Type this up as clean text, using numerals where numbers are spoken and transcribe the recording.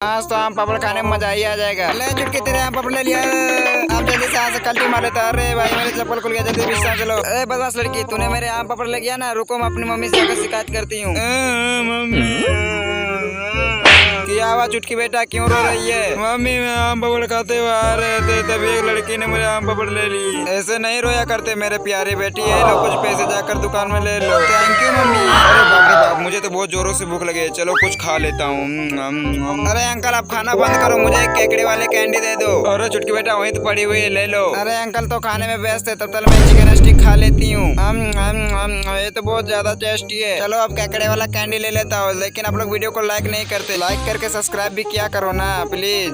आज तो आम पापड़ खाने में मजा ही आ जाएगा। ले चुटकी तेरे आम पापड़ ले लिया। आप जल्दी से यहाँ से कल्टी मार लेता। अरे भाई मेरे चप्पल खुल गया, जल्दी बिस्तर चलो। अरे बदमाश लड़की, तूने मेरे आम पापड़ ले गया ना, रुको मैं अपनी मम्मी से जाकर शिकायत करती हूँ। क्या आवाज चुटकी बेटा, क्यों रो रही है? मम्मी मैं आम पापड़ खाते हुए आ रहे थे, तभी एक लड़की ने मुझे आम पापड़ ले ली। ऐसे नहीं रोया करते मेरे प्यारे बेटी, है लो कुछ पैसे जाकर दुकान में ले लो। Thank you mummy. अरे बाप रे बाप, मुझे तो बहुत जोरों से भूख लगी है, चलो कुछ खा लेता हूँ। अरे अंकल आप खाना बंद करो, मुझे एक केकड़े वाले कैंडी दे दो। अरे चुटकी बेटा वहीं तो पड़ी हुई है, ले लो। अरे अंकल तो खाने में व्यस्त है, तब तक मैं चिकन स्टिक खा लेती हूँ। ये तो बहुत ज्यादा टेस्टी है। चलो अब केकड़े वाला कैंडी ले लेता हूँ, लेकिन आप लोग वीडियो को लाइक नहीं करते। लाइक करके सब्सक्राइब भी किया करो ना प्लीज।